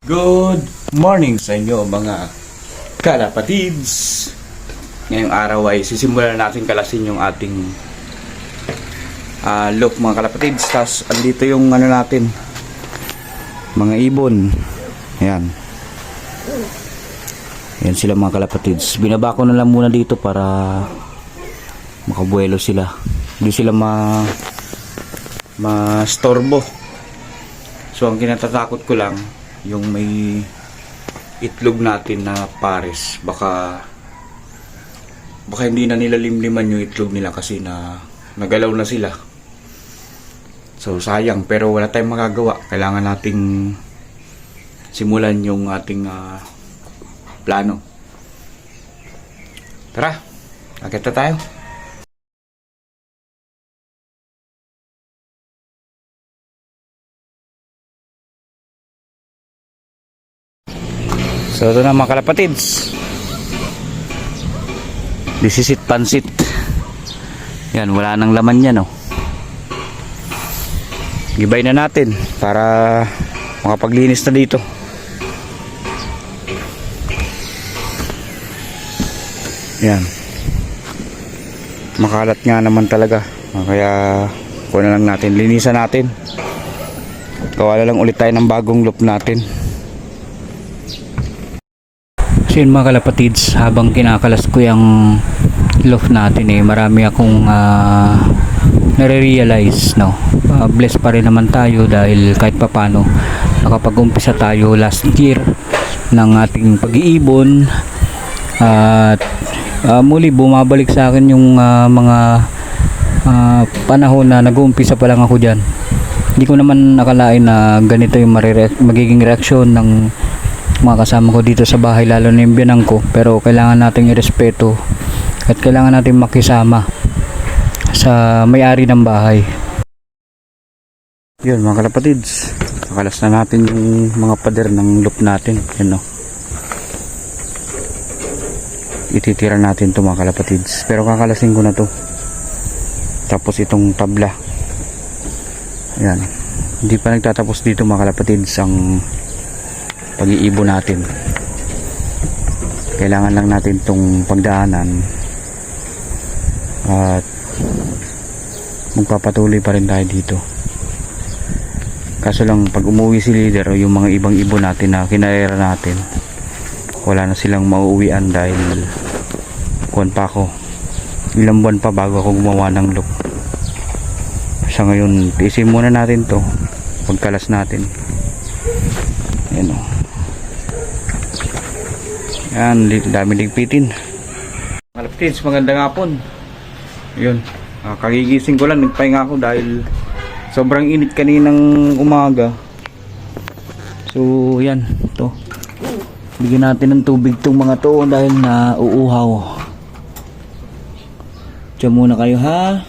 Good morning sa inyo mga kalapatids. Ngayong araw ay sisimulan natin kalasin yung ating loop mga kalapatids. Tapos andito yung ano natin, mga ibon. Ayan. Ayan sila mga kalapatids. Binaba ko na lang muna dito para makabuelo sila. Hindi sila ma-storbo. So ang kinatatakot ko lang yung may itlog natin na pares, baka hindi na nila limliman yung itlog nila kasi nagalaw na sila. So sayang, pero wala tayong magagawa. Kailangan nating simulan yung ating plano. Tara, akit na tayo. So ito na mga kalapatids, this is it, pansit. Yan, wala nang laman yan, oh. Gibay na natin para makapaglinis na dito. Yan, makalat nga naman talaga, kaya kuha na lang natin, linisan natin. Gawa na lang ulit tayo ng bagong loop natin. So yun mga kalapatids, habang kinakalas ko yung loaf natin marami akong nare-realize, no. Blessed pa rin naman tayo dahil kahit papano nakapag-umpisa tayo last year ng ating pag-iibon at muli bumabalik sa akin yung mga panahon na nag-uumpisa pa lang ako dyan. Hindi ko naman nakalain na ganito yung magiging reaksyon ng mga kasama ko dito sa bahay, lalo na yung biyanang ko. Pero kailangan nating irespeto at kailangan nating makisama sa may-ari ng bahay. Yun mga kalapatids, nakalas na natin yung mga pader ng loop natin. Yun, no? Ititira natin to mga kalapatids, pero kakalasin ko na to. Tapos itong tabla, yan, hindi pa nagtatapos dito mga kalapatids ang pag-iibon natin. Kailangan lang natin tong pagdaanan at magpapatuloy pa rin tayo dito. Kaso lang pag umuwi si leader o yung mga ibang ibon natin na kinarera natin, wala na silang mauuwian dahil kuwan pa ako, ilang buwan pa bago ako gumawa ng loop. Sa ngayon tiisin muna natin to pagkalas natin. Ayan, o. Yan, dami ligpitin. Kalapatids, magandang hapon. Yun, kagigising ko lang, nagpahinga ako dahil sobrang init kaninang umaga. So yan, to bigyan natin ng tubig tong mga to dahil nauuhaw. Diyan muna kayo, ha.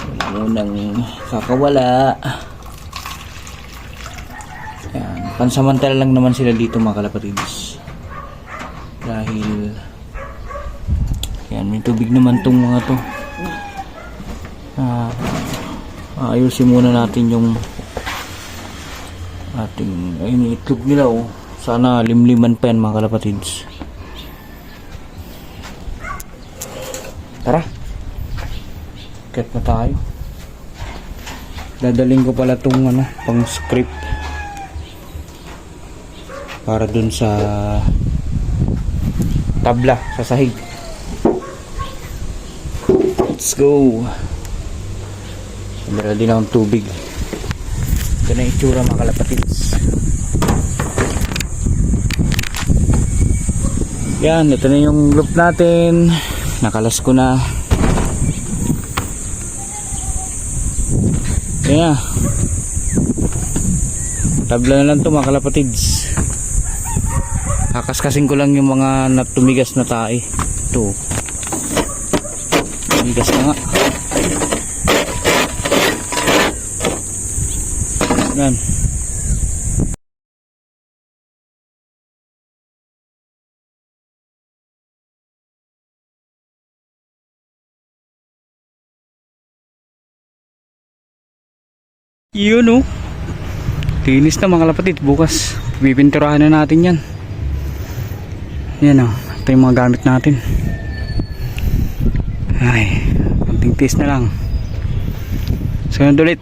Wala munang kakawala. Yan, pansamantala lang naman sila dito mga kalapatids dahil yan, may tubig naman tong mga to. Ayusin muna natin yung ating ayun, itlog nila, oh. Sana limliman pa yan mga kalapatids. Tara, ket na tayo. Dadaling ko pala tong pang script para dun sa tabla sa sahig. Let's go. Meron din akong tubig. Ito na itsura mga kalapatids. Yan, ito na yung loop natin. Nakalas ko na. Yan na. Tabla na lang to mga kalapatids. Kakaskasin ko lang yung mga natumigas na tae. Ito. Tumigas na nga. Yan. Yun, oh. Linis na mga kalapatid. Bukas pipinturahan na natin yan. Yan o, ito yung mga gamit natin. Ay, konting tiis na lang. Sunod ulit.